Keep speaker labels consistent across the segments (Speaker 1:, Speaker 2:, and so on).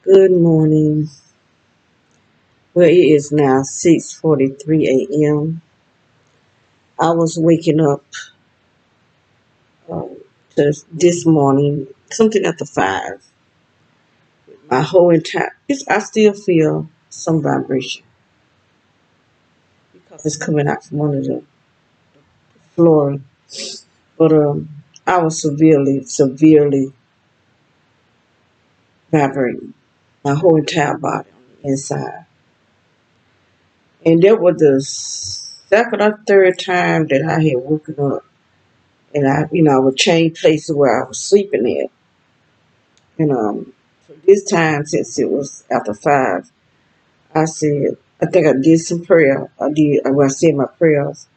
Speaker 1: Good morning. Well, it is now 6:43 a.m. I was waking up to this morning, something after 5. My whole entire, I still feel some vibration because it's coming out from under the floor. But I was severely vibrating. My whole entire body on the inside. And that was the second or third time that I had woken up. And I would change places where I was sleeping at. And so this time, since it was after 5, I think I did some prayer. I said my prayers,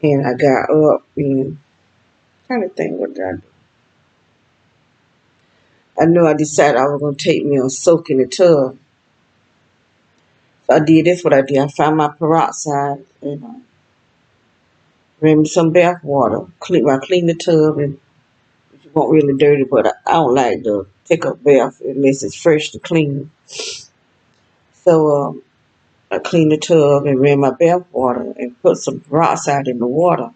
Speaker 1: and I got up and trying to think what did I do. I knew I decided I was gonna take me a soak in the tub. So I did. That's what I did. I found my peroxide and ran me some bath water. I cleaned the tub, and it won't really dirty, but I don't like to take a bath unless it's fresh to clean. So I cleaned the tub and ran my bath water and put some peroxide in the water.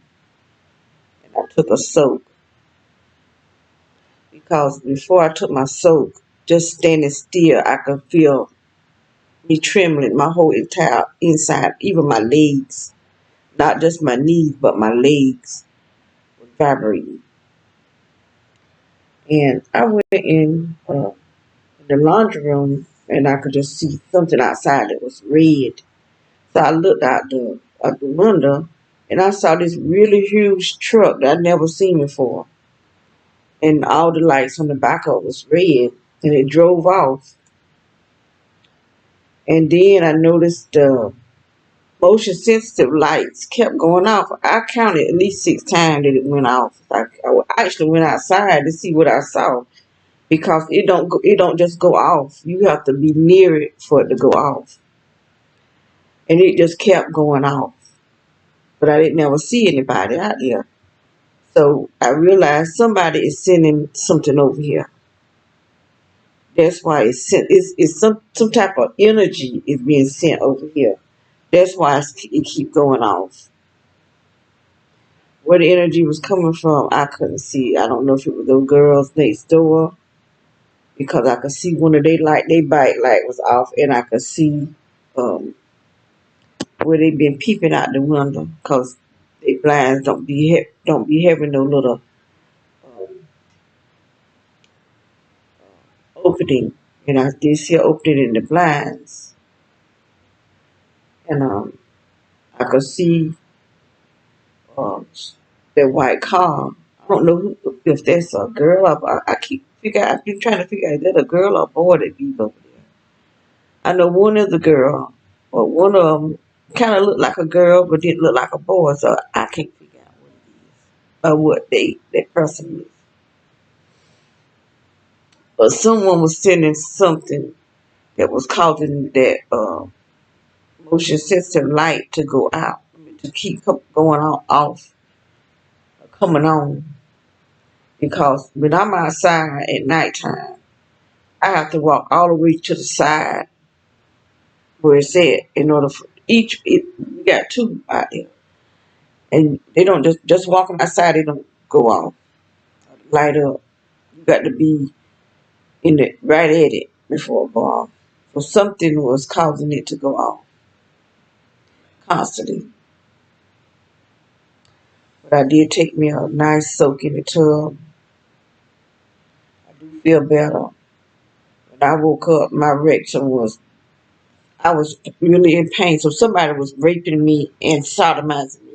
Speaker 1: And I took a soak because before I took my soak, just standing still, I could feel me trembling, my whole entire inside, even my legs, not just my knees, but my legs were vibrating. And I went in the laundry room and I could just see something outside that was red. So I looked out the window and I saw this really huge truck that I'd never seen before. And all the lights on the back of it was red and it drove off. And then I noticed the motion sensitive lights kept going off. I counted at least 6 times that it went off. I actually went outside to see what I saw because it don't just go off. You have to be near it for it to go off. And it just kept going off. But I didn't ever see anybody out there. So I realized somebody is sending something over here. That's why it's sent. It's some type of energy is being sent over here. That's why it keep going off. Where the energy was coming from, I couldn't see. I don't know if it was those girls next door because I could see one of they bike light was off, and I could see um, where they been peeping out the window because they blinds don't be having no little um, opening, and I did see an opening in the blinds, and I could see um, that white car. I don't know if that's a girl or I've been trying to figure out is that a girl or a boy that be over there. I know one is a girl, but one of them kind of looked like a girl but didn't look like a boy, so I can't figure out what it is or what that person is. But someone was sending something that was causing that motion sensitive light to go out, to keep going on off, coming on. Because when I'm outside at nighttime, I have to walk all the way to the side where it's at in order for we got two out there. And they don't just walking outside, they don't go off, light up. You got to be in it right at it before it go off. So something was causing it to go off constantly. But I did take me a nice soak in the tub. I do feel better. When I woke up, my rectum I was really in pain. So somebody was raping me and sodomizing me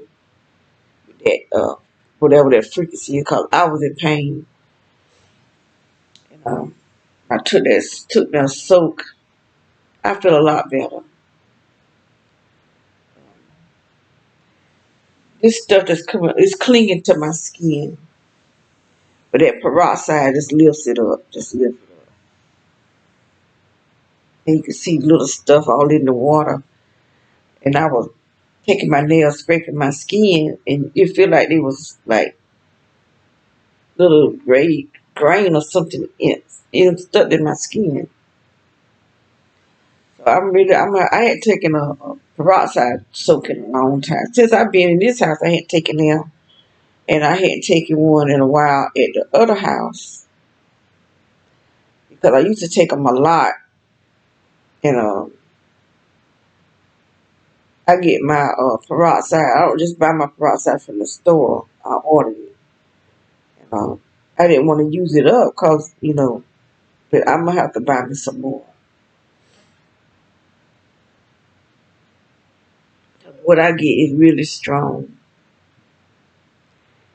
Speaker 1: with that, whatever that frequency is called. I was in pain. And, I took that soak. I feel a lot better. This stuff that's coming is clinging to my skin. But that peroxide just lifts it up. Just lifts it up. And you can see little stuff all in the water. And I was taking my nails, scraping my skin, and it feel like there was like little gray grain or something in stuck in my skin. I had taken a peroxide soaking a long time. Since I've been in this house, I hadn't taken them. And I hadn't taken one in a while at the other house. Because I used to take them a lot. And I get my peroxide. I don't just buy my peroxide from the store. I order it. And, I didn't want to use it up because, but I'm going to have to buy me some more. What I get is really strong.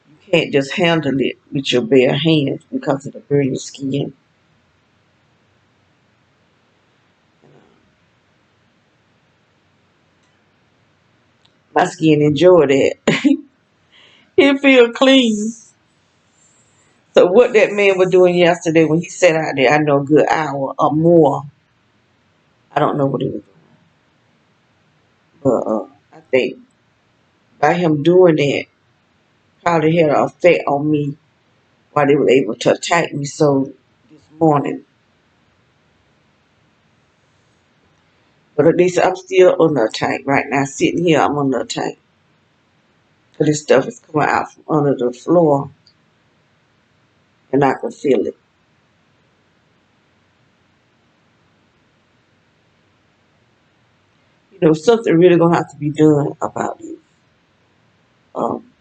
Speaker 1: You can't just handle it with your bare hands because of the burning skin. My skin enjoy that. It feel clean. So what that man was doing yesterday when he sat out there, I know a good hour or more. I don't know what he was doing. But I think by him doing that probably had an effect on me while they were able to attack me so this morning. But at least I'm still under attack right now. Sitting here, I'm under attack. Because this stuff is coming out from under the floor and I can feel it. Something really going to have to be done about this. Um,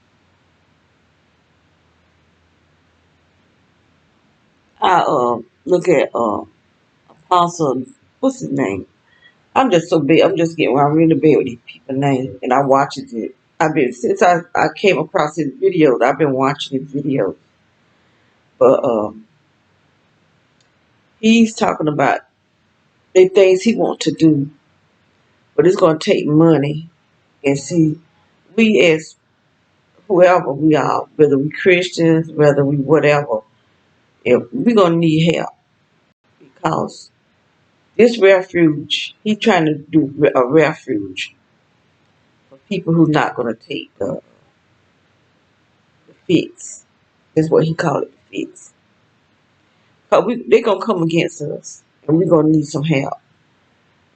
Speaker 1: I look at Apostle, what's his name? I'm just so big. I'm just getting around really bad with these people's names, and I watch it. Since I came across his videos. I've been watching his videos, but he's talking about the things he wants to do, but it's going to take money. And see, we as whoever we are, whether we Christians, whether we whatever, if we're gonna need help because this refuge, he's trying to do a refuge for people who's not gonna take the fix. That's what he called it, the fix. Cause they're gonna come against us, and we're gonna need some help.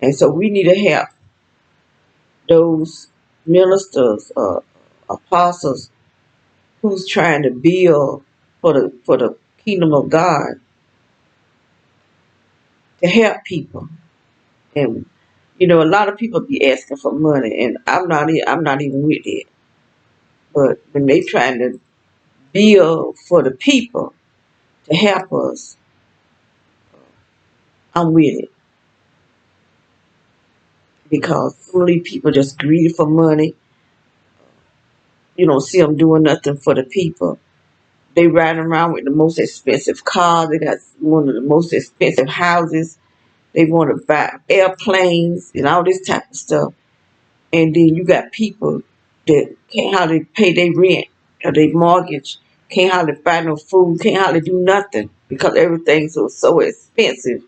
Speaker 1: And so we need to help those ministers, apostles, who's trying to build for the kingdom of God to help people. And a lot of people be asking for money, and I'm not even with it. But when they trying to build for the people to help us, I'm with it because some of these people just greedy for money. You don't see them doing nothing for the people. They riding around with the most expensive cars. They got one of the most expensive houses. They want to buy airplanes and all this type of stuff. And then you got people that can't hardly pay their rent or their mortgage, can't hardly buy no food, can't hardly do nothing because everything's so expensive.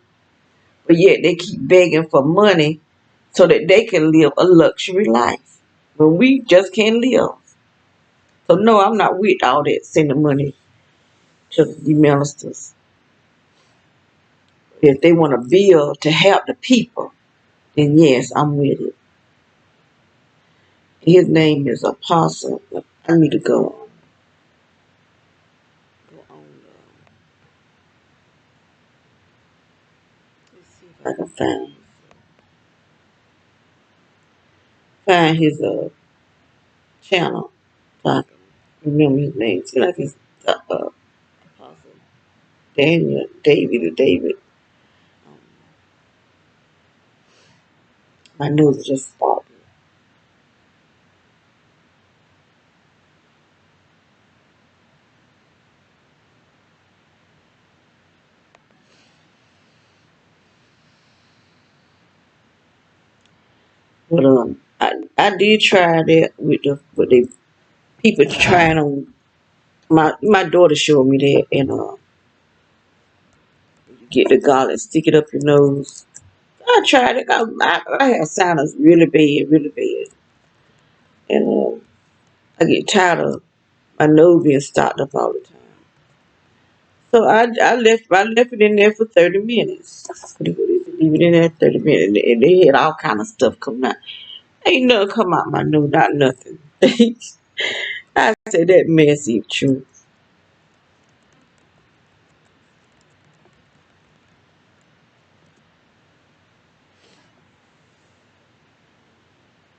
Speaker 1: But yet they keep begging for money so that they can live a luxury life when we just can't live. So no, I'm not with all that sending money to the ministers. If they want to build to help the people, then yes, I'm with it. His name is Apostle. I need to go on. Let's see if I can find his channel so I can remember his name. See, like it's Apostle David. Um, my nose just stopped. But I did try that with the people trying on. My daughter showed me that, and you get the garlic, stick it up your nose. I tried it. I have sinus really bad, and I get tired of my nose being stopped up all the time. So I left it in there for 30 minutes. Leave it in there 30 minutes. And they had all kind of stuff coming out. Ain't nothing come out my nose, not nothing. I said that messy truth.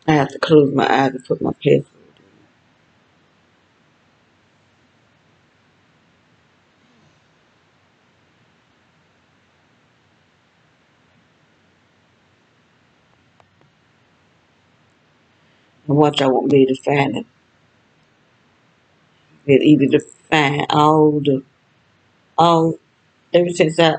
Speaker 1: I have to close my eyes and put my password in. And watch, I won't be able to find it. It's easy to find all, ever since I,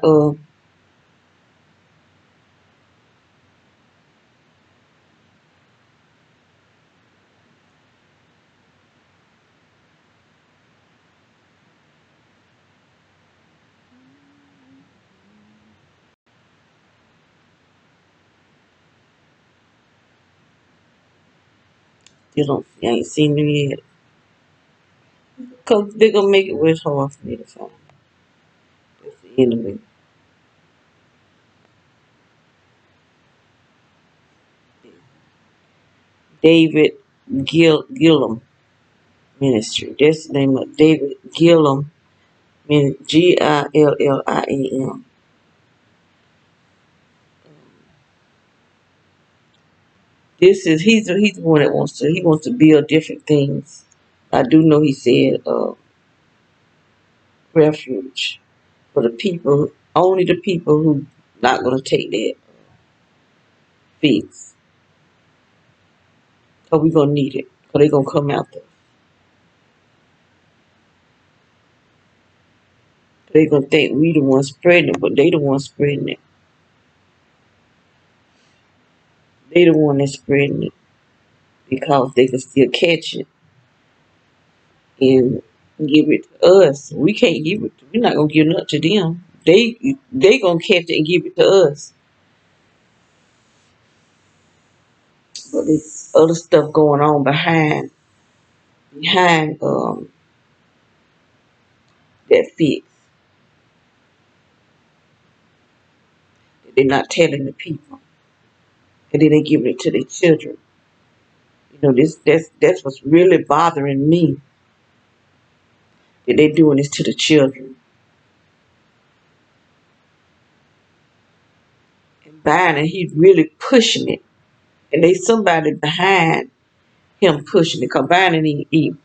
Speaker 1: still don't, I ain't seen them yet. Cause they gonna make it where it's hard for me to find. That's the enemy. David Gillum Ministry. That's the name of David Gillum. Gilliam. He's the one that wants to build different things. I do know he said refuge for the people, only the people who not gonna take that fix. Cause we gonna need it. Cause they gonna come out there. They gonna think we the ones spreading it, but they the ones spreading it. They the one that's spreading it because they can still catch it and give it to us. We can't give it. We're not gonna give it up to them. They gonna catch it and give it to us. But there's other stuff going on behind that fix that they're not telling the people, and then they giving it to their children. You know, that's what's really bothering me, that they're doing this to the children. And Biden, he's really pushing it, and there's somebody behind him pushing it. Cause Biden, he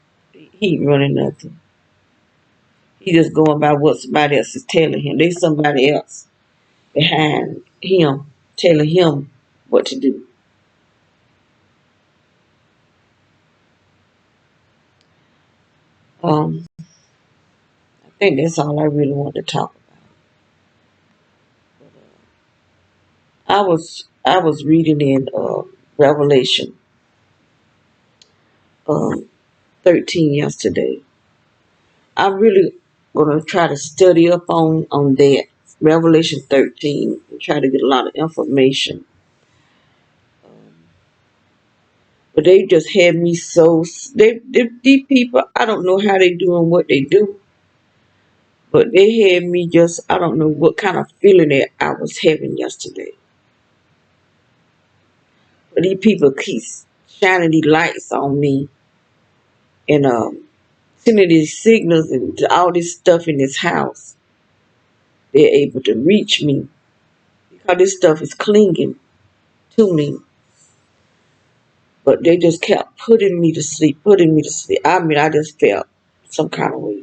Speaker 1: ain't running nothing. He just going by what somebody else is telling him. There's somebody else behind him telling him what to do. I think that's all I really want to talk about. I was reading in Revelation um, 13 yesterday. I'm really gonna try to study up on that Revelation 13 and try to get a lot of information. But they just had me so these people. I don't know how they doing what they do, but they had me just, I don't know what kind of feeling that I was having yesterday. But these people keep shining these lights on me and sending these signals and all this stuff in this house. They're able to reach me because this stuff is clinging to me. But they just kept putting me to sleep, putting me to sleep. I mean, I just felt some kind of way.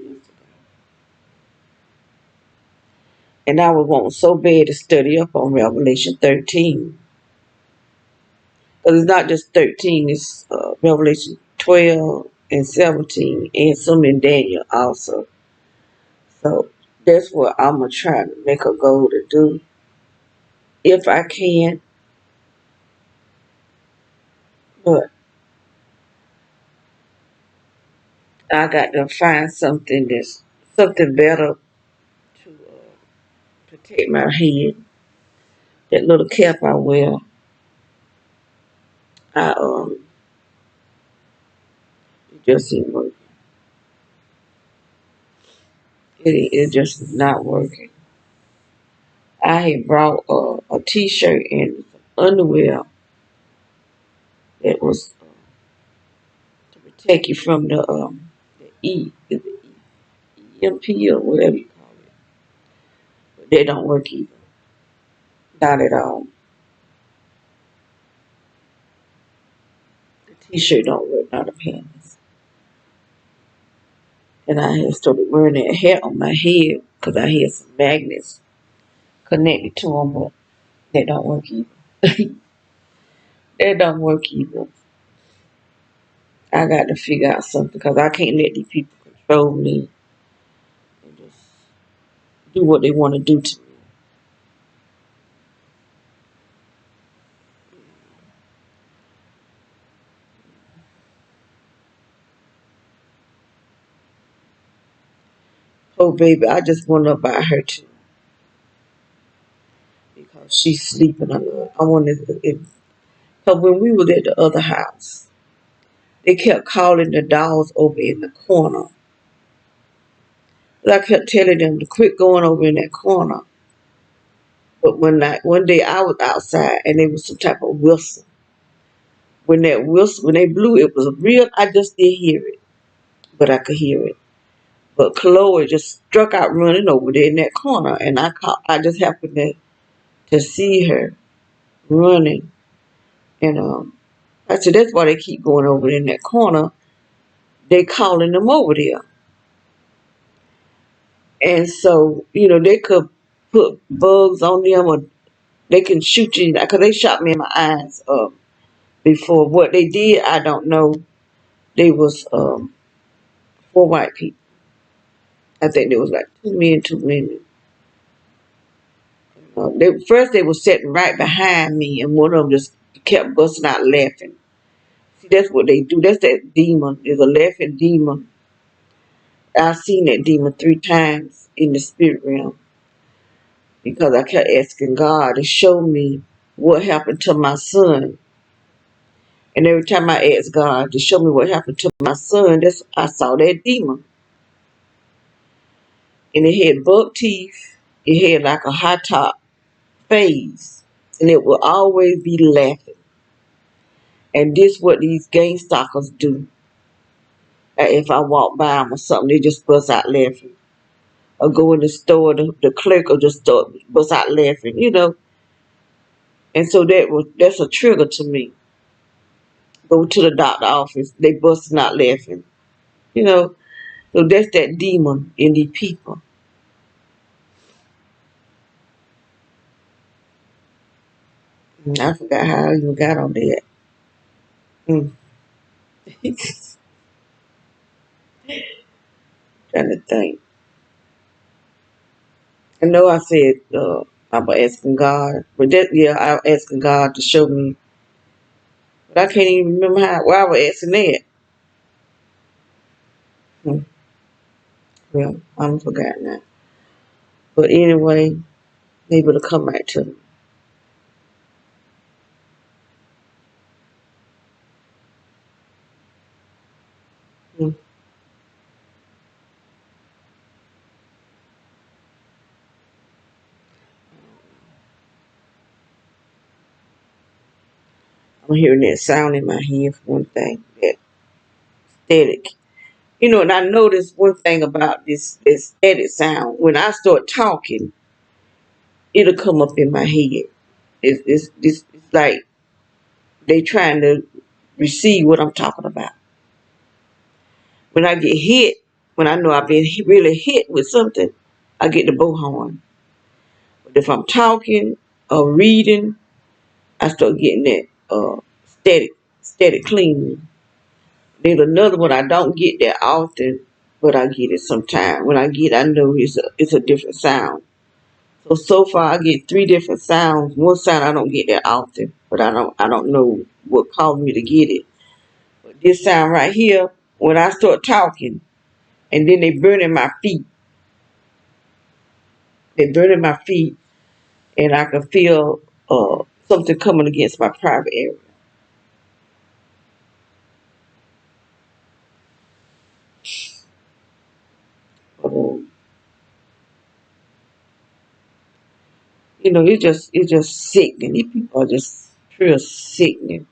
Speaker 1: And I was wanting so bad to study up on Revelation 13. Because it's not just 13, it's Revelation 12 and 17 and some in Daniel also. So that's what I'm going to try to make a goal to do. If I can. But I got to find something better to protect my head. That little cap I wear, I it just ain't working. It just is not working. I had brought a t-shirt and some underwear that was to protect you from the EMP or whatever you call it. But they don't work either. Not at all. The t-shirt don't work, not the pants. And I had started wearing that hat on my head because I had some magnets connected to them, but they don't work either. They don't work either. I got to figure out something because I can't let these people control me and just do what they want to do to me. Oh, baby, I just wonder about her too because she's sleeping. I wonder if, because when we was at the other house, they kept calling the dogs over in the corner. But I kept telling them to quit going over in that corner. But one day I was outside and there was some type of whistle. When that whistle, when they blew, it was real. I just didn't hear it, but I could hear it. But Chloe just struck out running over there in that corner, and I just happened to see her running, and I said that's why they keep going over in that corner. They calling them over there, and so they could put bugs on them, or they can shoot you because they shot me in my eyes before. What they did, I don't know. They was four white people. I think there was like two men, two women. They were sitting right behind me, and one of them just kept busting out laughing. See, that's what they do. That's that demon. There's a laughing demon. I've seen that demon 3 times in the spirit realm because I kept asking God to show me what happened to my son. And every time I asked God to show me what happened to my son, I saw that demon. And it had buck teeth. It had like a high top face. And it would always be laughing. And this what these gang stalkers do. If I walk by them or something, they just bust out laughing. Or go in the store, the clerk will just start bust out laughing. And so that's a trigger to me. Go to the doctor office, they busting out laughing. You know, so that's that demon in these people. I forgot how I even got on that. Mm. Trying to think. I know I said I was asking God, but I was asking God to show me. But I can't even remember why I was asking that. Mm. Well, I'm forgotten that. But anyway, able to come back to me. Mm. I'm hearing that sound in my head for one thing, that static. And I noticed one thing about this static sound. When I start talking, it'll come up in my head. It's like they trying to receive what I'm talking about. When I get hit, when I know I've been really hit with something, I get the bullhorn. But if I'm talking or reading, I start getting that static clean. There's another one I don't get that often, but I get it sometime. When I get, I know it's a different sound. So far I get 3 different sounds. One sound I don't get that often, but I don't know what caused me to get it. But this sound right here, when I start talking, and then they burning my feet. They burning my feet, and I can feel something coming against my private area. Um, it's just sickening. These people are just real sickening.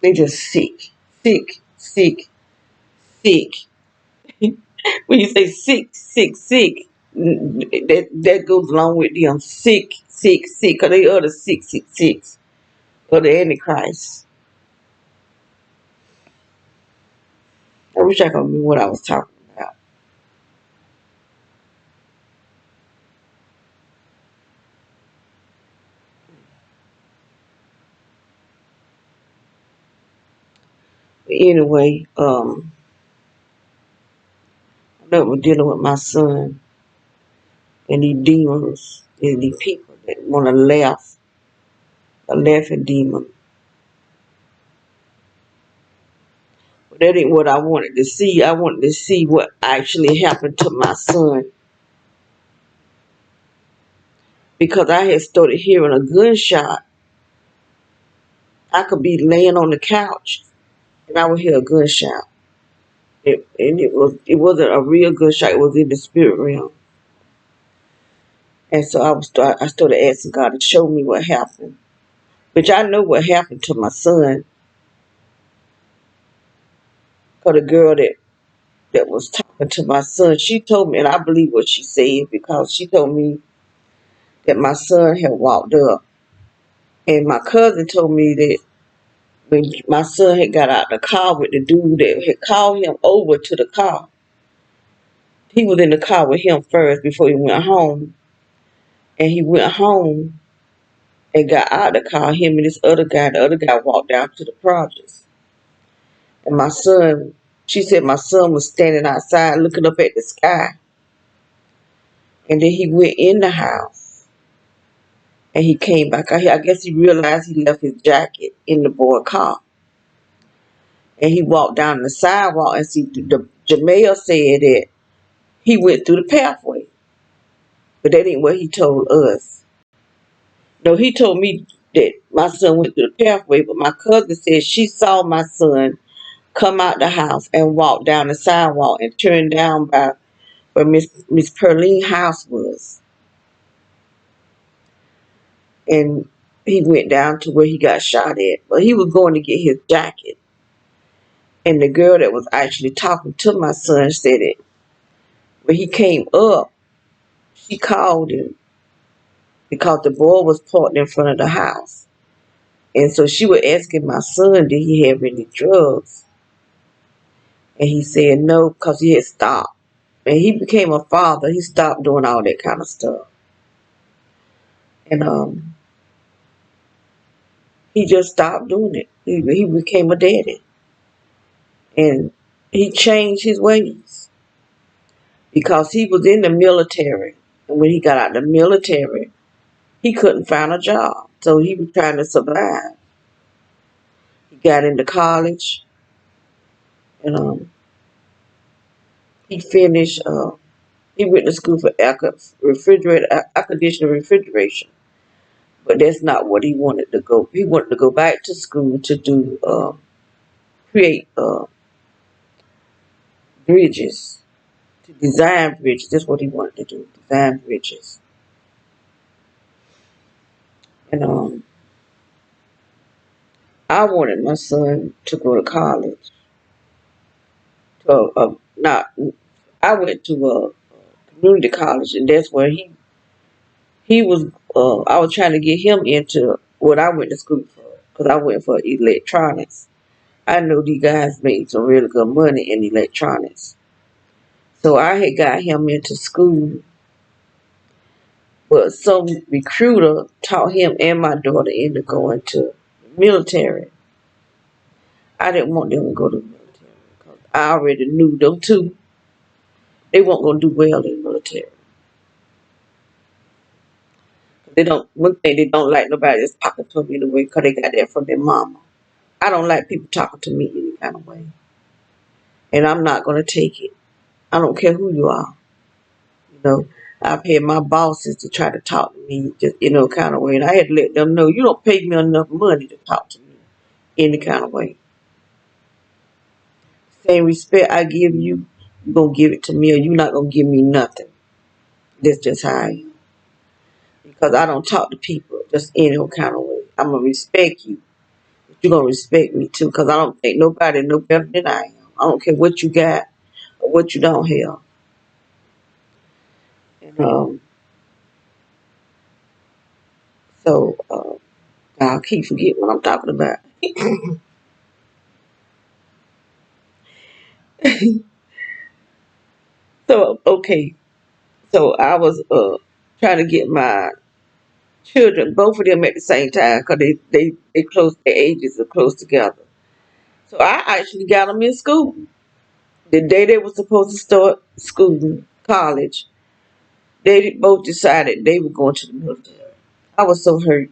Speaker 1: They just sick, sick, sick, sick. When you say sick, sick, sick, that goes along with them sick, sick, sick. Cause they are the sick, sick, sick of the Antichrist. I wish I could remember what I was talking about. But anyway, I know we're dealing with my son and these demons and these people that want to laugh, a laughing demon. But that ain't what I wanted to see. I wanted to see what actually happened to my son because I had started hearing a gunshot. I could be laying on the couch and I would hear a gunshot. It wasn't a real gunshot. It was in the spirit realm. And so I started asking God to show me what happened, which I know what happened to my son. Cause the girl that was talking to my son, she told me, and I believe what she said because she told me that my son had walked up, and my cousin told me that when my son had got out of the car with the dude that had called him over to the car, he was in the car with him first before he went home, and he went home and got out of the car. Him and this other guy, the other guy walked down to the projects, and my son, she said my son was standing outside looking up at the sky, and then he went in the house. And he came back out here. I guess he realized he left his jacket in the boy car. And he walked down the sidewalk and see Jamel said that he went through the pathway. But that ain't what he told us. No, he told me that my son went through the pathway, but my cousin said she saw my son come out the house and walk down the sidewalk and turn down by where Miss Perline's house was. And he went down to where he got shot at. But he was going to get his jacket. And the girl that was actually talking to my son said it. When he came up, she called him because the boy was parked in front of the house. And so she was asking my son, did he have any drugs? And he said no, because he had stopped. And he became a father. He stopped doing all that kind of stuff. And he just stopped doing it. He became a daddy. And he changed his ways because he was in the military. And when he got out of the military, he couldn't find a job. So he was trying to survive. He got into college and he finished, he went to school for air conditioning refrigeration. But that's not what he wanted to go. He wanted to go back to school to do, create bridges, to design bridges. That's what he wanted to do, design bridges. And I wanted my son to go to college. Not, I went to a community college, and that's where he was. I was trying to get him into what I went to school for, because I went for electronics. I know these guys made some really good money in electronics, so I had got him into school. But some recruiter taught him and my daughter into going to the military. I didn't want them to go to the military because I already knew them too. They weren't going to do well in the military. They don't. One thing they don't like nobody that's talking to them anyway because they got that from their mama. I don't like people talking to me any kind of way, and I'm not going to take it. I don't care who you are. You know, I've had my bosses to try to talk to me just kind of way, and I had to let them know you don't pay me enough money to talk to me any kind of way. Same respect I give you, you're gonna give it to me, or you're not gonna give me nothing. That's just how I am. Because I don't talk to people just any old kind of way. I'm going to respect you. But you're going to respect me too. Because I don't think nobody no better than I am. I don't care what you got or what you don't have. And so I'll keep forgetting what I'm talking about. So, okay. So I was trying to get my children, both of them at the same time, because they close, their ages are close together. So I actually got them in school. The day they were supposed to start school, college, they both decided they were going to the military. I was so hurt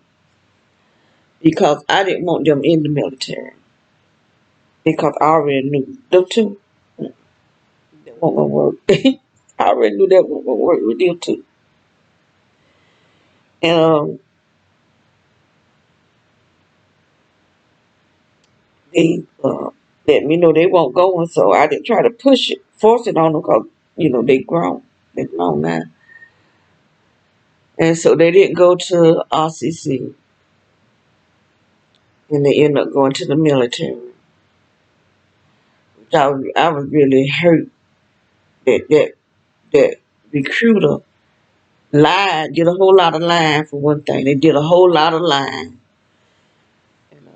Speaker 1: because I didn't want them in the military because I already knew them two. That wasn't gonna work. I already knew that wasn't gonna work with them two. And they let me know they won't go, and so I didn't try to push it, force it on them because they grown, they grown now, and so they didn't go to RCC, and they ended up going to the military. I was really hurt that recruiter lied, did a whole lot of lying for one thing. They did a whole lot of lying, and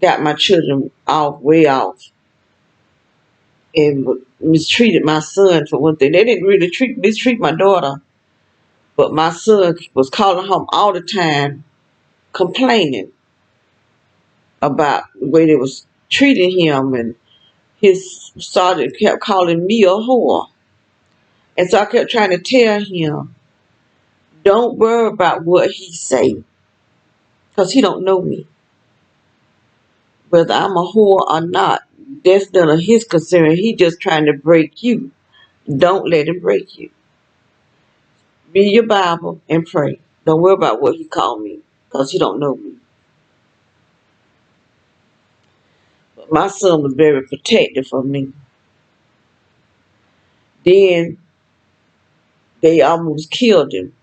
Speaker 1: got my children off, way off, and mistreated my son for one thing. They didn't really mistreat my daughter, but my son was calling home all the time, complaining about the way they was treating him, and his sergeant kept calling me a whore. And so I kept trying to tell him, don't worry about what he say, because he don't know me. Whether I'm a whore or not, that's none of his concern. He just trying to break you. Don't let him break you. Read your Bible and pray. Don't worry about what he called me, because he don't know me. But my son was very protective of me. Then they almost killed him.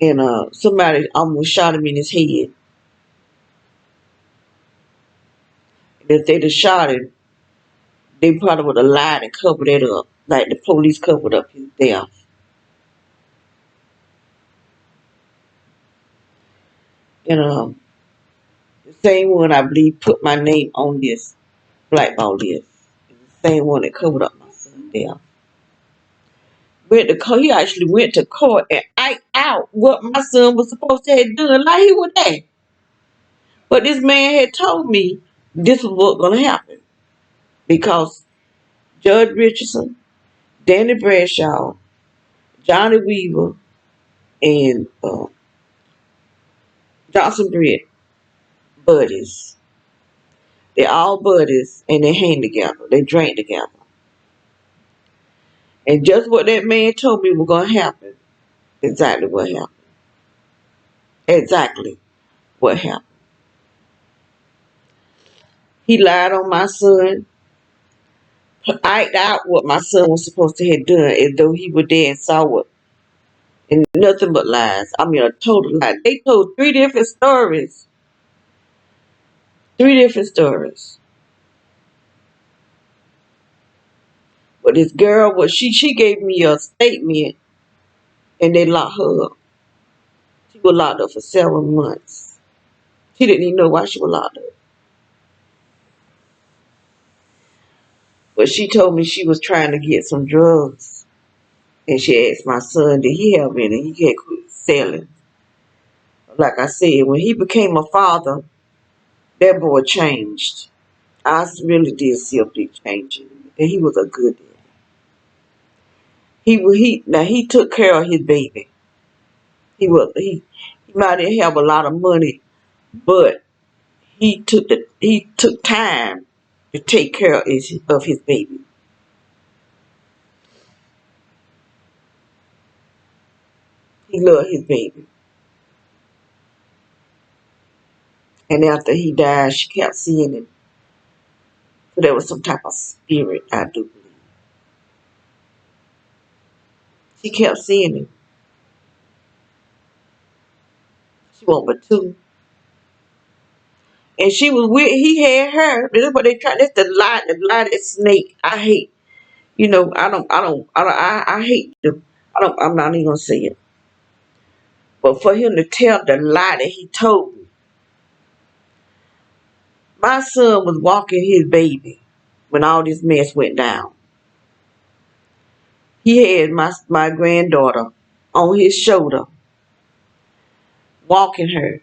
Speaker 1: And somebody almost shot him in his head. And if they'd have shot him, they probably would have lied and covered it up, like the police covered up his death. And the same one, I believe, put my name on this blackball list. The same one that covered up my son's death. He actually went to court and asked out what my son was supposed to have done, like he was there. But this man had told me this was what's going to happen because Judge Richardson, Danny Bradshaw, Johnny Weaver, and Johnson Britt, buddies. They're all buddies and they hang together. They drink together. And just what that man told me was going to happen, exactly what happened. Exactly what happened. He lied on my son, eyed out what my son was supposed to have done as though he was there and saw it. And nothing but lies. I mean, a total lie. They told three different stories. Three different stories. But this girl, she gave me a statement and they locked her up. She was locked up for 7 months. She didn't even know why she was locked up. But she told me she was trying to get some drugs. And she asked my son, did he have any? He had quit selling. Like I said, when he became a father, that boy changed. I really did see a big change in him. And he was a good dad. He took care of his baby. He might didn't have a lot of money, but he took time to take care of his baby. He loved his baby. And after he died, she kept seeing him. So there was some type of spirit, I do believe. She kept seeing him. She want but two. And she was with, he had her. That's what they try. That's the lie that snake. I hate, I hate the, I'm not even gonna say it. But for him to tell the lie that he told me, my son was walking his baby when all this mess went down. He had my granddaughter on his shoulder, walking her,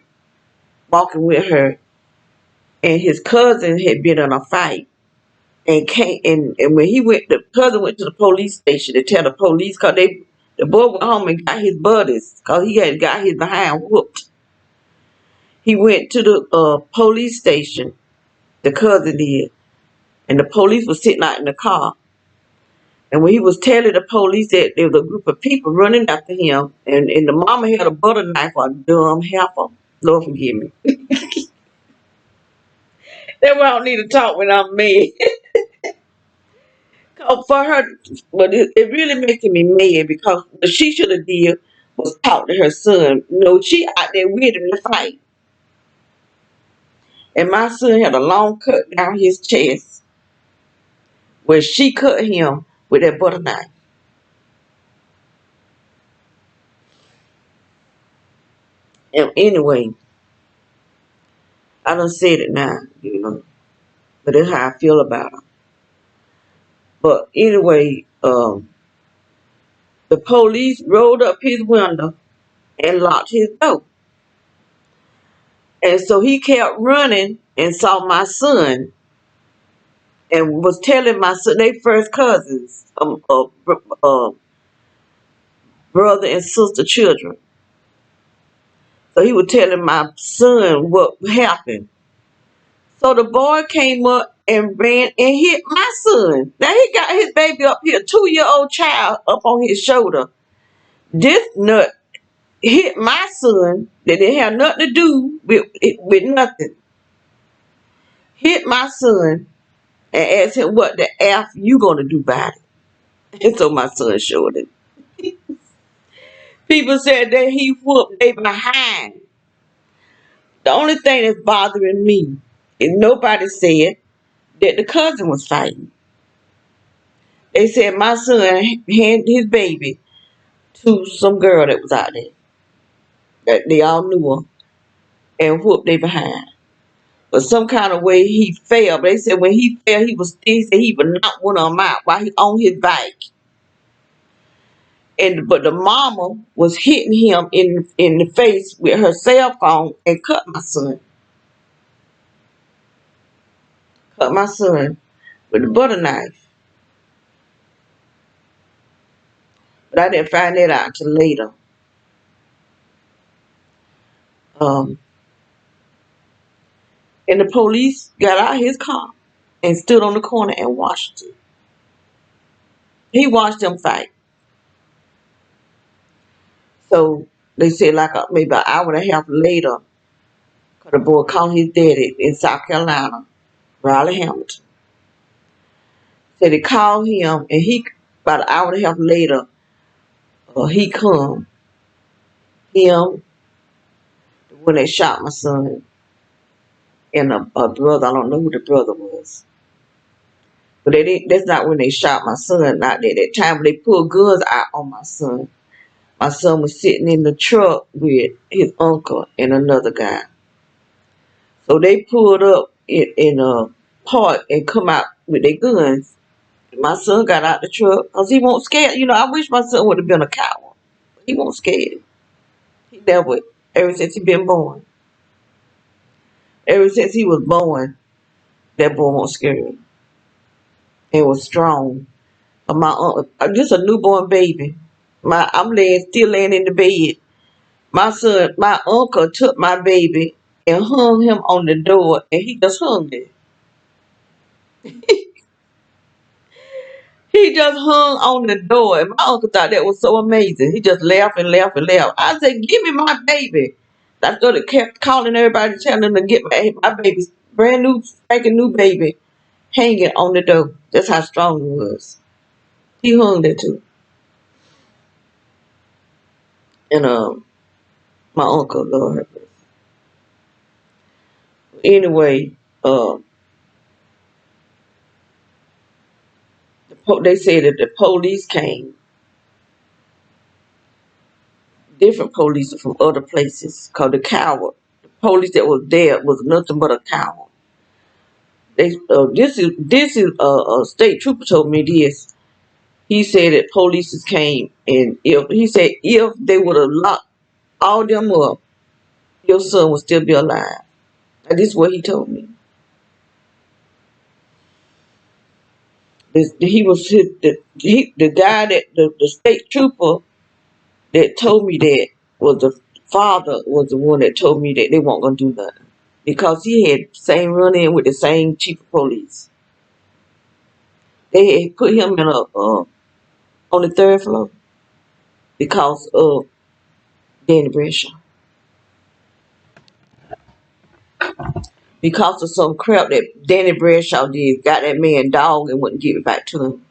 Speaker 1: walking with her, and his cousin had been in a fight and came and when the cousin went to the police station to tell the police because the boy went home and got his buddies because he had got his behind whooped. He went to the police station, the cousin did, and the police was sitting out in the car. And when he was telling the police that there was a group of people running after him, and the mama had a butter knife, a dumb heifer. Lord forgive me. That's why I don't need to talk when I'm mad. For her, but it really making me mad because what she should have did was talk to her son. She out there with him to fight. And my son had a long cut down his chest where she cut him with that butter knife. And anyway, I done said it now, but that's how I feel about her. But anyway, the police rolled up his window and locked his door. And so he kept running and saw my son and was telling my son, they first cousins, brother and sister children. So he was telling my son what happened. So the boy came up and ran and hit my son. Now he got his baby up here, 2-year-old child up on his shoulder. This nut hit my son that didn't have nothing to do with nothing. Hit my son and asked him what the F you gonna do about it. And so my son showed him. People said that he whooped they behind. The only thing that's bothering me is nobody said that the cousin was fighting. They said my son handed his baby to some girl that was out there. That they all knew her and whooped they behind. But some kind of way he fell. But they said when he fell, he said he would knock one of them out while he on his bike. But the mama was hitting him in the face with her cell phone and cut my son. Cut my son with a butter knife. But I didn't find that out until later. And the police got out his car and stood on the corner and watched it. He watched them fight. So they said like maybe an hour and a half later, the boy called his daddy in South Carolina, Raleigh Hamilton. Said they called him and he about an hour and a half later, he come. Him, when they shot my son, and a brother, I don't know who the brother was. But that's not when they shot my son, not at that time. When they pulled guns out on my son. My son was sitting in the truck with his uncle and another guy. So they pulled up in a park and come out with their guns. My son got out the truck because he won't scared. I wish my son would have been a coward. He won't scared. He never, ever since he been born. Ever since he was born, that boy won't scared. And was strong. My uncle, just a newborn baby. I'm still laying in the bed. My uncle took my baby and hung him on the door, and he just hung there. He just hung on the door, and my uncle thought that was so amazing. He just laughed and laughed and laughed. I said, "Give me my baby." I started kept calling everybody, telling them to get my baby, brand new, spanking new baby, hanging on the door. That's how strong he was. He hung there too. And my uncle, Lord. Anyway, they said that the police came, different police from other places, called the coward. The police that was there was nothing but a coward. This is state trooper told me this. He said that police came, and if they would have locked all them up, your son would still be alive. And this is what he told me. The guy that the state trooper that told me that was the father was the one that told me that they weren't gonna do nothing because he had same run in with the same chief of police. They had put him in a on the third floor because of Danny Bradshaw. Because of some crap that Danny Bradshaw did, got that man dog and wouldn't give it back to him.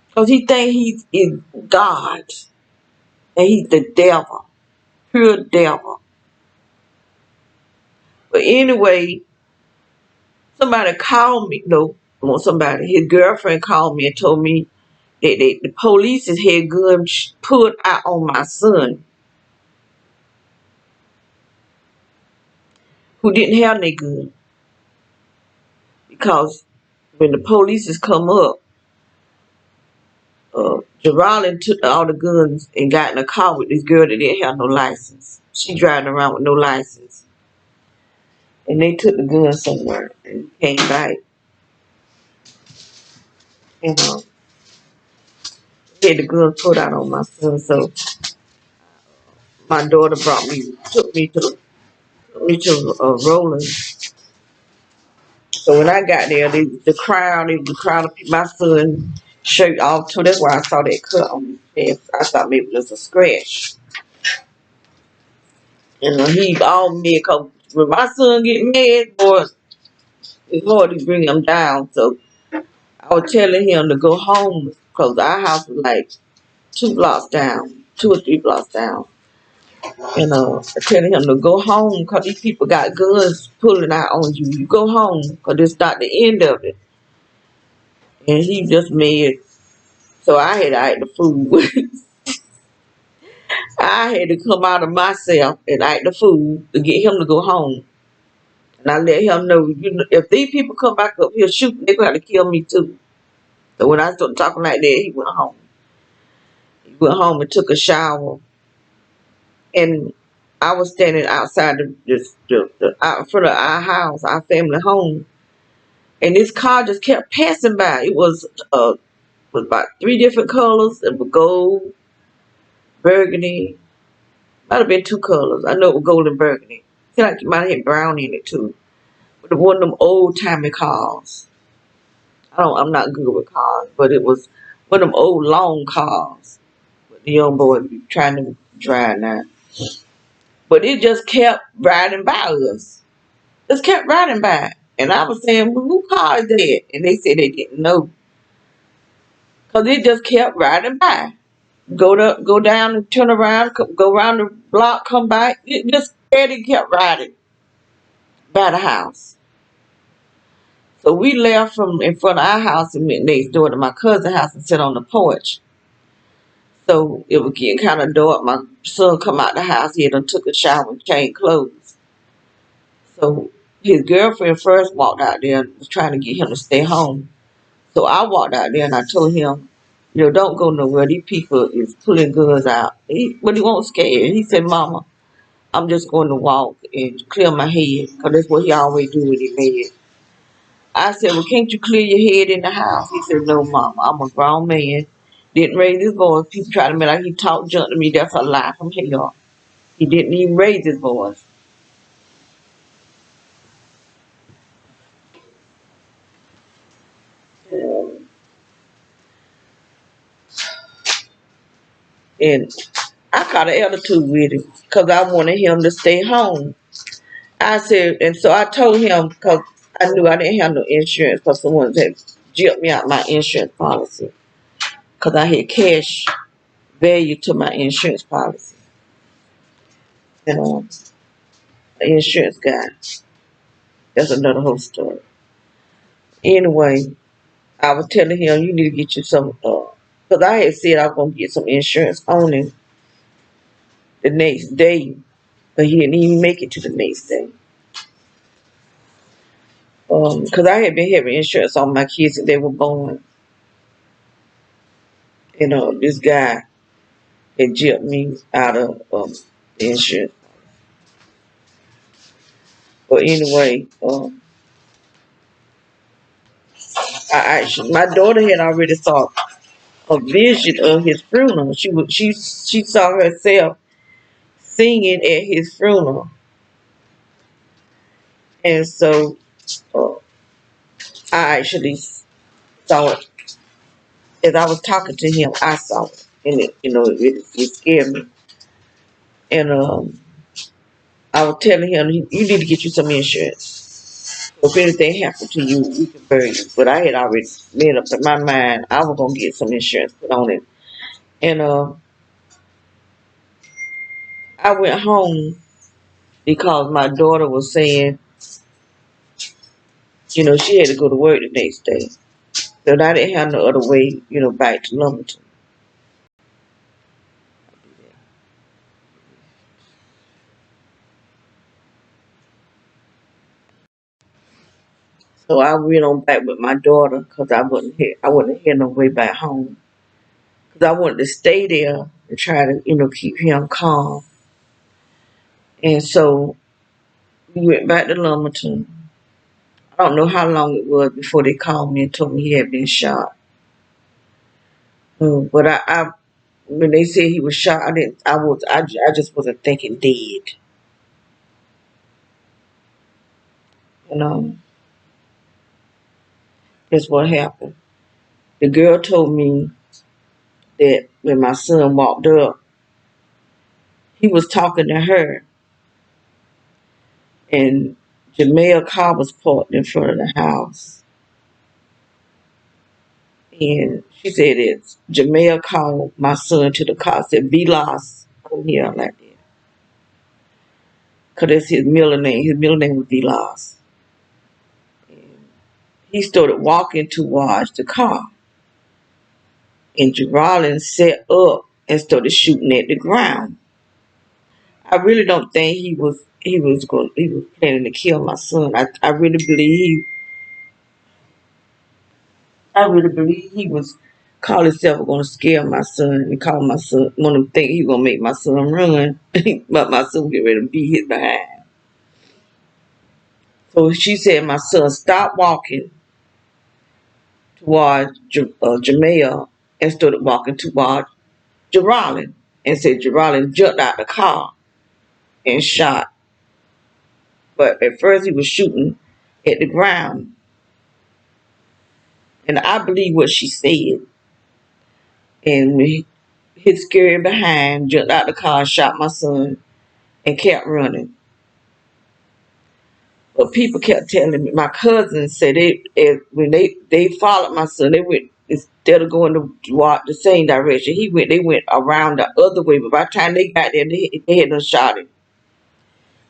Speaker 1: Because he think he is God. And he's the devil. Pure devil. But anyway, somebody called me, his girlfriend called me and told me that the police had guns put out on my son, who didn't have any gun. Because when the police come up, Geraldine took all the guns and got in a car with this girl that didn't have no license. She driving around with no license. And they took the guns somewhere and came back. And had the guns put out on my son. So my daughter took me to Roland. So when I got there, the crowd of people, my son shirt off too. That's why I saw that cut on his chest. I thought maybe it was a scratch. And he all mad, cause when my son get mad, boy, it's hard to bring him down. So I was telling him to go home because our house was like 2 or 3 blocks down. And telling him to go home because these people got guns pulling out on you. You go home because it's not the end of it. And he just mad. So I had to act the fool. I had to come out of myself and act the fool to get him to go home. And I let him know, if these people come back up here shooting, they're going to have to kill me too. So when I started talking like that, he went home. He went home and took a shower. And I was standing outside out in front of our house, our family home. And this car just kept passing by. It was about 3 different colors. It was gold, burgundy. Might have been 2 colors. I know it was gold and burgundy. I feel like you might have had brown in it too. But one of them old timey cars. I'm not good with cars, but it was one of them old long cars. But the young boy be trying to drive now. But it just kept riding by us. Just kept riding by. And I was saying, well, whose car is that? And they said they didn't know. Because it just kept riding by. Go down and turn around, go around the block, come back. It just steady kept riding by the house. So we left from in front of our house and went next door to my cousin's house and sat on the porch. So it was getting kind of dark. My son come out the house. He had took a shower and changed clothes. So his girlfriend first walked out there and was trying to get him to stay home. So I walked out there and I told him, don't go nowhere. These people is pulling guns out. But he wasn't scared. He said, Mama, I'm just going to walk and clear my head. Because that's what he always do when he mad. I said, well, can't you clear your head in the house? He said, no, Mama, I'm a grown man. Didn't raise his voice. People try to make like he talked junk to me. That's a lie from hell. He didn't even raise his voice. And I caught an attitude with him because I wanted him to stay home. I said, and so I told him because I knew I didn't have no insurance because someone had gypped me out my insurance policy because I had cash value to my insurance policy. And the insurance guy, that's another whole story. Anyway, I was telling him, you need to get you some, because I had said I was going to get some insurance on him the next day, but he didn't even make it to the next day. Because I had been having insurance on my kids since they were born. And this guy had jipped me out of the insurance. But anyway, my daughter had already saw a vision of his funeral. She saw herself singing at his funeral, and so uh, I actually saw it as I was talking to him. I saw it, and it scared me. And I was telling him, you need to get you some insurance. So if anything happened to you, we can bury you. But I had already made up in my mind I was gonna get some insurance put on it. And I went home because my daughter was saying, she had to go to work the next day. So I didn't have no other way, back to Lumberton. So I went on back with my daughter because I wouldn't have no way back home. Because I wanted to stay there and try to, keep him calm. And so we went back to Lumberton. I don't know how long it was before they called me and told me he had been shot. But when they said he was shot, I just wasn't thinking dead. And that's what happened. The girl told me that when my son walked up, he was talking to her, and Jamaica car was parked in front of the house. And she said that Jamaica called my son to the car, said, "Be lost, come here," like that. Because that's his middle name. His middle name was Be Lost. He started walking towards the car. And Geraldine sat up and started shooting at the ground. I really don't think he was planning to kill my son. I really believe he was call himself going to scare my son and call my son want to think he gonna make my son run, but my son get ready to beat his behind. So she said my son stopped walking towards Jamaica and started walking towards Geraldine, and said Geraldine jumped out the car and shot. But at first he was shooting at the ground, and I believe what she said. And when he hit scary behind, jumped out the car, shot my son, and kept running. But people kept telling me. My cousins said when they followed my son, they went instead of going to walk the same direction. They went around the other way. But by the time they got there, they had done shot him.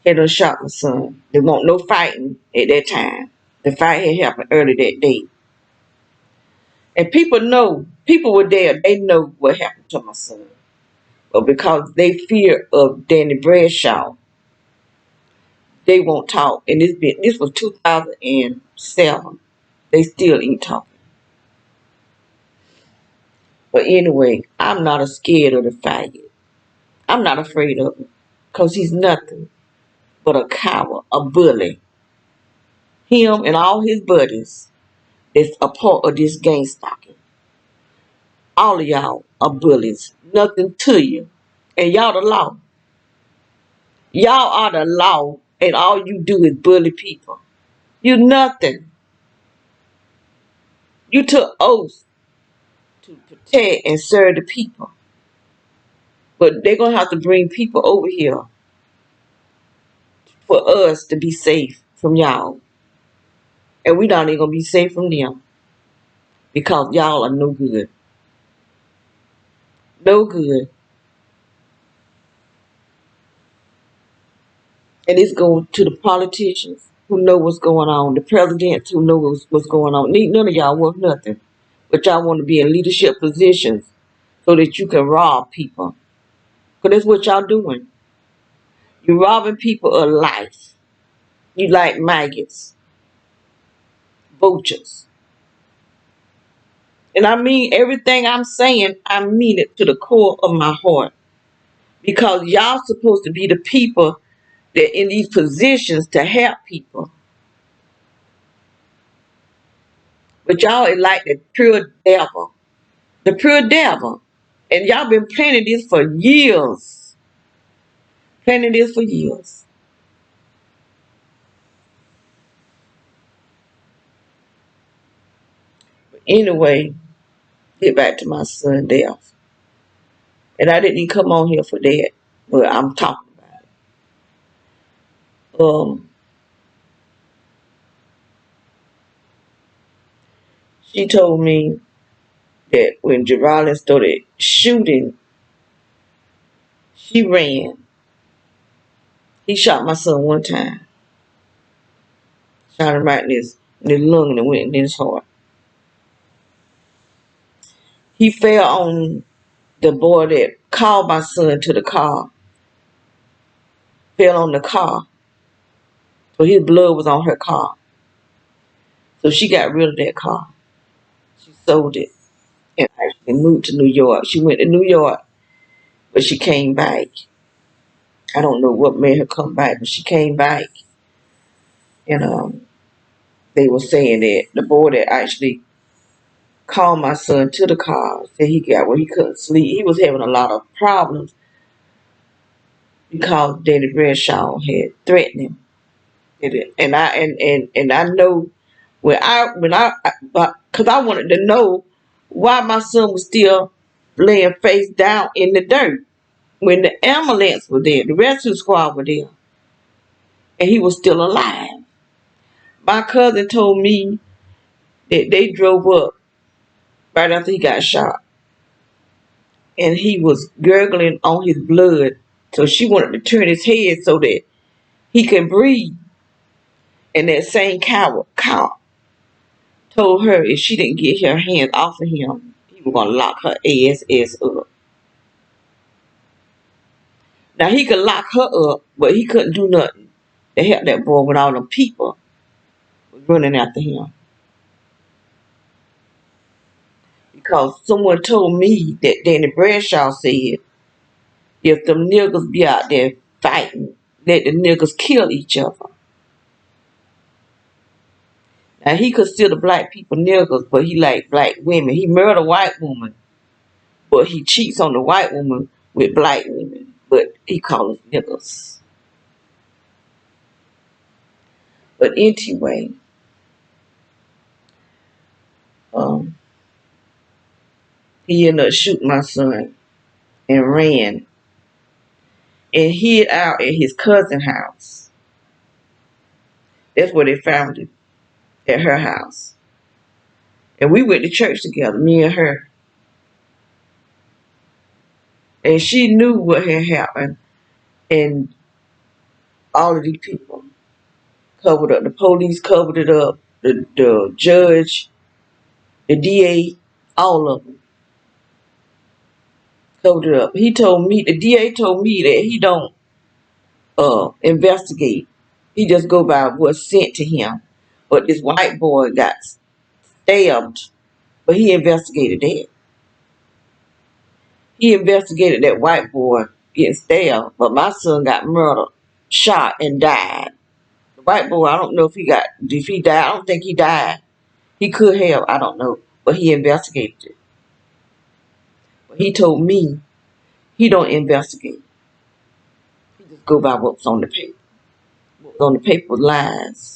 Speaker 1: Had done shot my son. There wasn't no fighting at that time. The fight had happened early that day. And people were there. They know what happened to my son. But because they fear of Danny Bradshaw, they won't talk. And this was 2007. They still ain't talking. But anyway, I'm not scared of the faggot. I'm not afraid of him. Because he's nothing but a coward, a bully. Him and all his buddies is a part of this gang stalking. All of y'all are bullies. Nothing to you. And y'all the law. Y'all are the law. And all you do is bully people. You nothing. You took oaths to protect and serve the people. But they're going to have to bring people over here for us to be safe from y'all. And we not even going to be safe from them because y'all are no good. No good. And it's going to the politicians who know what's going on, the presidents who know what's going on. None of y'all worth nothing. But y'all want to be in leadership positions so that you can rob people. Because that's what y'all doing. You're robbing people of life. You like maggots, vultures. And I mean everything I'm saying, I mean it to the core of my heart. Because y'all supposed to be the people that in these positions to help people. But y'all is like the pure devil. The pure devil. And y'all been planning this for years. Planning this for years. But anyway, get back to my son death. And I didn't even come on here for that. But I'm talking about it. She told me that when Geraldine started shooting, she ran. He shot my son one time. Shot him right in his lung and it went in his heart. He fell on the boy that called my son to the car. Fell on the car. So his blood was on her car. So she got rid of that car. She sold it and actually moved to New York. She went to New York, but she came back. I don't know what made her come back, but she came back. And they were saying that the boy that actually called my son to the car said he got where he couldn't sleep. He was having a lot of problems because Danny Bradshaw had threatened him. And I know because I wanted to know why my son was still laying face down in the dirt when the ambulance was there, the rescue squad was there, and he was still alive. My cousin told me that they drove up right after he got shot, and he was gurgling on his blood. So she wanted to turn his head so that he could breathe. And that same cop told her if she didn't get her hands off of him, he was gonna lock her ass up. Now he could lock her up, but he couldn't do nothing to help that boy when all them people was running after him. Because someone told me that Danny Bradshaw said if them niggas be out there fighting, let the niggas kill each other. Now he consider black people niggas, but he like black women. He murdered a white woman, but he cheats on the white woman with black women. But he calls us niggas. But anyway, um, he ended up shooting my son and ran and hid out at his cousin's house. That's where they found him, at her house. And we went to church together, me and her. And she knew what had happened. And all of these people covered up. The police covered it up. The judge, the DA, all of them covered it up. He told me, the DA told me that he don't investigate. He just go by what's sent to him. But this white boy got stabbed, but he investigated that. He investigated that white boy getting stabbed, but my son got murdered, shot, and died. The white boy, I don't know if he died. I don't think he died. He could have, I don't know, but he investigated it. But he told me he don't investigate. He just go by what's on the paper. What's on the paper was lies.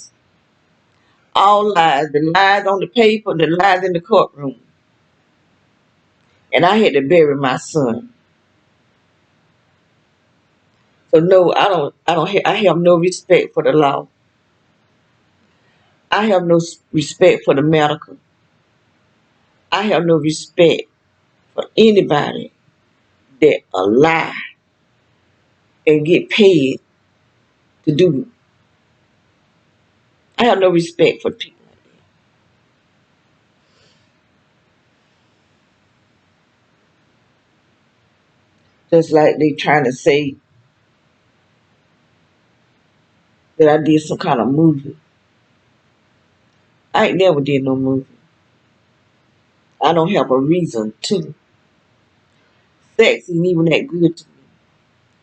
Speaker 1: All lies. The lies on the paper, the lies in the courtroom. And I had to bury my son. So no, I have no respect for the law. I have no respect for the medical. I have no respect for anybody that lie and get paid to do. I have no respect for people like that. Just like they trying to say that I did some kind of movie. I ain't never did no movie. I don't have a reason to. Sex ain't even that good to me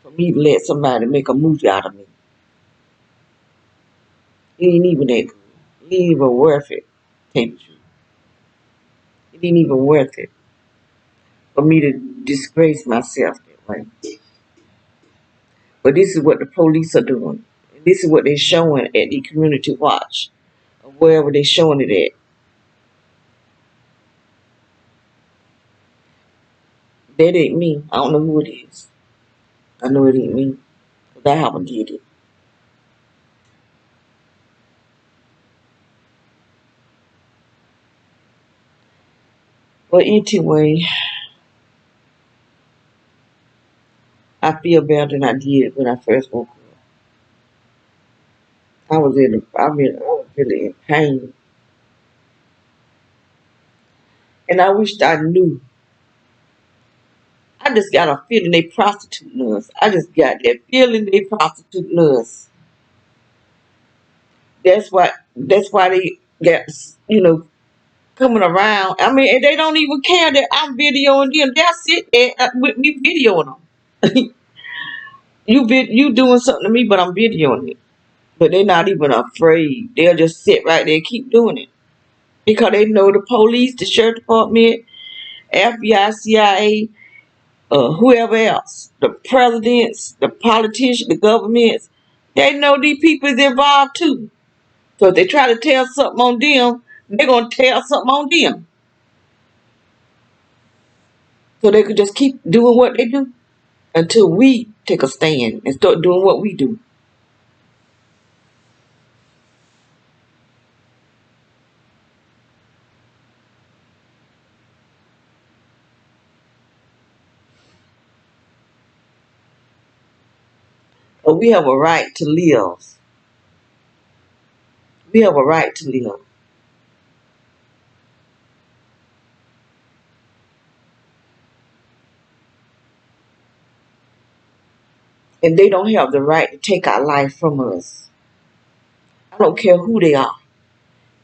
Speaker 1: for me to let somebody make a movie out of me. It ain't even that good. It ain't even worth it. Tell you the truth. It ain't even worth it for me to disgrace myself that way. But this is what the police are doing. This is what they're showing at the community watch, or wherever they're showing it at. That ain't me. I don't know who it is. I know it ain't me. Because I haven't did it. But anyway, I feel better than I did when I first woke up. I was really in pain. And I wished I knew. I just got a feeling they prostituting us. I just got that feeling they prostituting us. That's why they got, coming around. I mean, and they don't even care that I'm videoing them. They'll sit there with me videoing them. You doing something to me, but I'm videoing it. But they're not even afraid. They'll just sit right there and keep doing it. Because they know the police, the sheriff department, FBI, CIA, whoever else, the presidents, the politicians, the governments, they know these people is involved too. So if they try to tell something on them, they're going to tell something on them. So they could just keep doing what they do until we take a stand and start doing what we do. But we have a right to live. We have a right to live. And they don't have the right to take our life from us. I don't care who they are.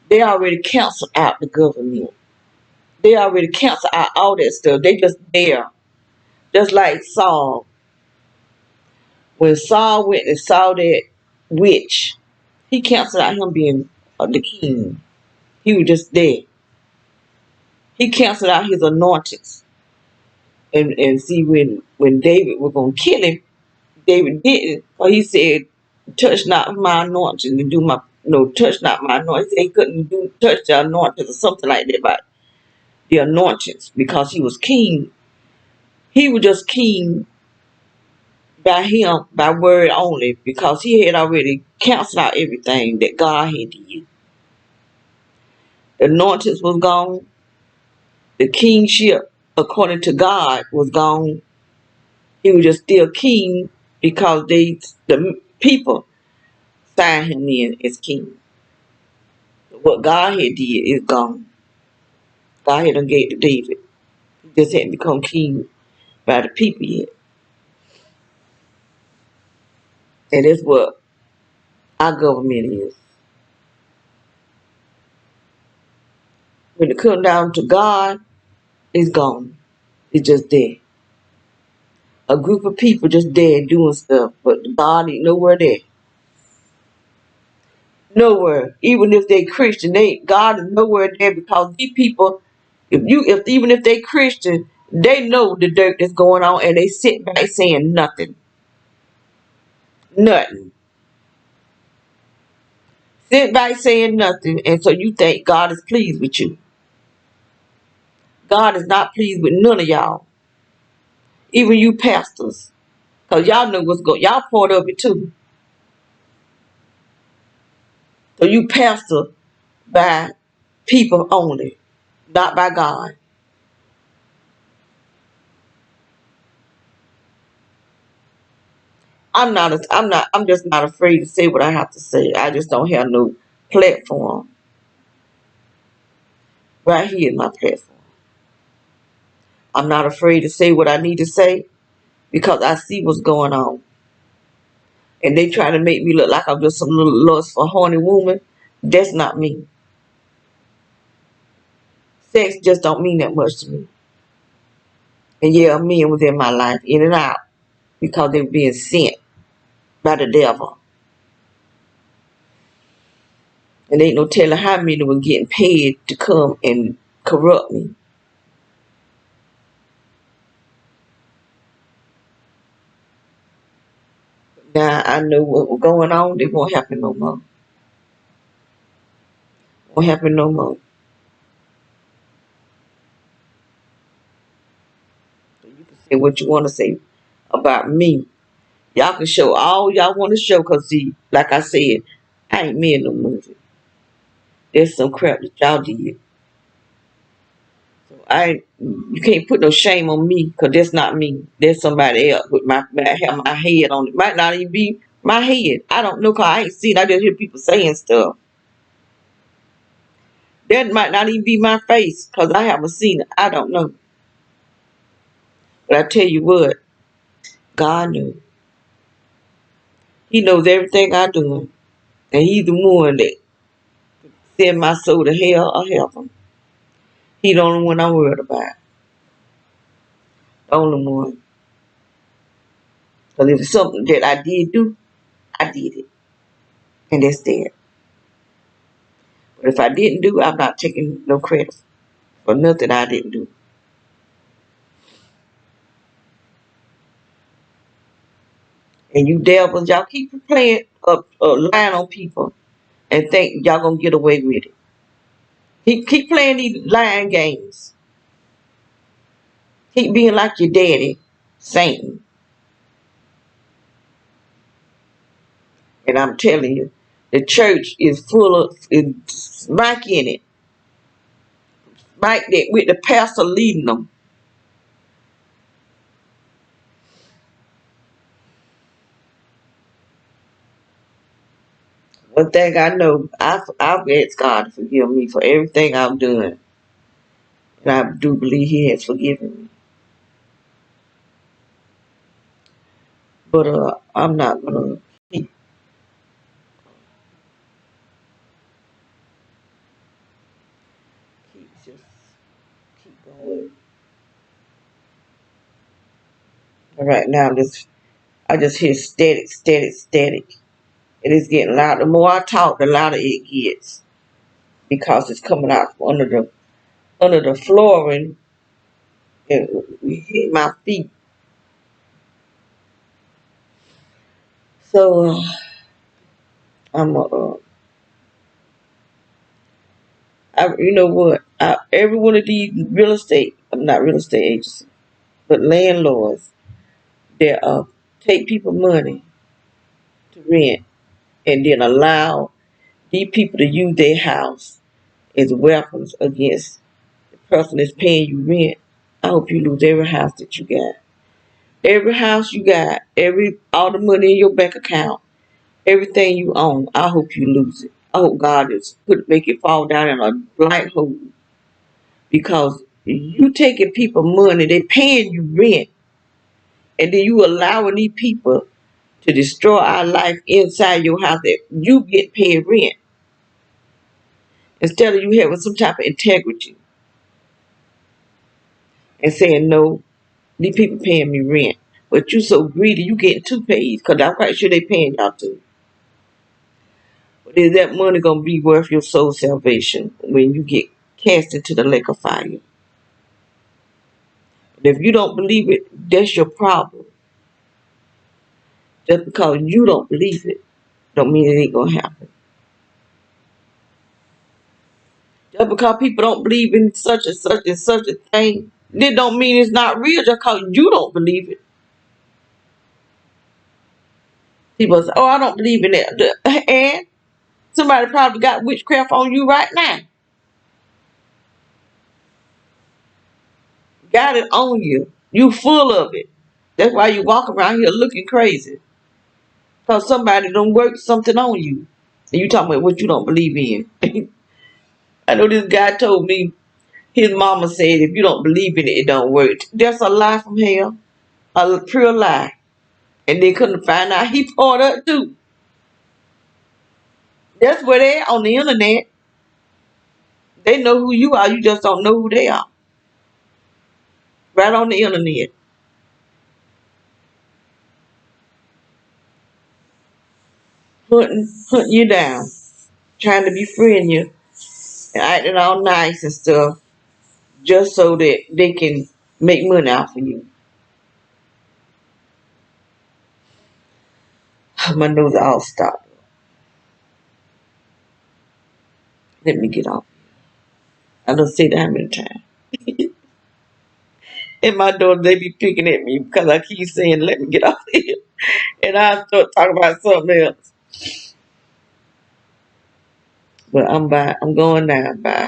Speaker 1: They already canceled out the government. They already canceled out all that stuff. They just there. Just like Saul. When Saul went and saw that witch, he canceled out him being the king. He was just there. He canceled out his anointings. And see, when David was going to kill him, David didn't. Or he said, touch not my anointing and do my, no, touch not my anointing. He said he couldn't touch the anointings or something like that about the anointings because he was king. He was just king by him, by word only, because he had already canceled out everything that God had did. The anointings was gone. The kingship, according to God, was gone. He was just still king because the people signed him in as king. What God had did is gone. God had done gave to David. He just hadn't become king by the people yet. And that's what our government is. When it comes down to God, it's gone. It's just there. A group of people just there doing stuff, but God ain't nowhere there. Nowhere. Even if they Christian, God is nowhere there because these people, even if they Christian, they know the dirt that's going on and they sit back saying nothing. Nothing. Sit back saying nothing, and so you think God is pleased with you. God is not pleased with none of y'all. Even you pastors. Because y'all know what's going on. Y'all part of it too. So you pastor by people only, not by God. I'm just not afraid to say what I have to say. I just don't have no platform. Right here is my platform. I'm not afraid to say what I need to say because I see what's going on. And they try to make me look like I'm just some little lustful, horny woman. That's not me. Sex just don't mean that much to me. And yeah, men was in my life, in and out, because they were being sent by the devil. And ain't no telling how many were getting paid to come and corrupt me. Now I know what was going on. It won't happen no more. Won't happen no more. So you can say what you want to say about me. Y'all can show all y'all want to show, cause see, like I said, I ain't made no movie. There's some crap that y'all did. So you can't put no shame on me, cause that's not me. There's somebody else with have my head on it. Might not even be my head. I don't know, cause I ain't seen. I just hear people saying stuff. That might not even be my face, cause I haven't seen it. I don't know. But I tell you what, God knew. He knows everything I do, and He's the one that send my soul to hell or heaven. He the only one I'm worried about. The only one. Because if it's something that I did do, I did it. And that's that. But if I didn't do, I'm not taking no credit for nothing I didn't do. And you devils, y'all keep playing lying on people and think y'all gonna get away with it. Keep playing these lying games. Keep being like your daddy, Satan. And I'm telling you, the church is full of smack in it. Smack that with the pastor leading them. One thing I know, I've asked God to forgive me for everything I've done. And I do believe He has forgiven me. But I'm not going to just keep going. And right now, I just hear static, static, static. It is getting louder. The more I talk, the louder it gets. Because it's coming out from under the flooring and hit my feet. So I'm you know what? Every one of these real estate, I'm not real estate agents, but landlords that take people money to rent and then allow these people to use their house as weapons against the person that's paying you rent. I hope you lose every house that you got. Every house you got, all the money in your bank account, everything you own, I hope you lose it. I hope God is make it fall down in a black hole. Because you taking people money, they paying you rent, and then you allowing these people to destroy our life inside your house that you get paid rent. Instead of you having some type of integrity and saying, no, these people paying me rent. But you so greedy, you getting two pays, because I'm quite sure they paying y'all too. But is that money going to be worth your soul salvation when you get cast into the lake of fire? And if you don't believe it, that's your problem. Just because you don't believe it, don't mean it ain't going to happen. Just because people don't believe in such and such and such a thing, that don't mean it's not real just because you don't believe it. People say, oh, I don't believe in that. And somebody probably got witchcraft on you right now. Got it on you. You full of it. That's why you walk around here looking crazy. Because somebody don't work something on you. And you talking about what you don't believe in. I know this guy told me his mama said if you don't believe in it, it don't work. That's a lie from hell. A pure lie. And they couldn't find out he poured up too. That's where they are on the internet. They know who you are, you just don't know who they are. Right on the internet. Hunting you down. Trying to befriend you. And acting all nice and stuff. Just so that they can make money off of you. My nose all stopped. Let me get off. I don't say that how many times. And my daughter, they be picking at me because I keep saying, let me get off here. And I start talking about something else. But I'm going now. Bye.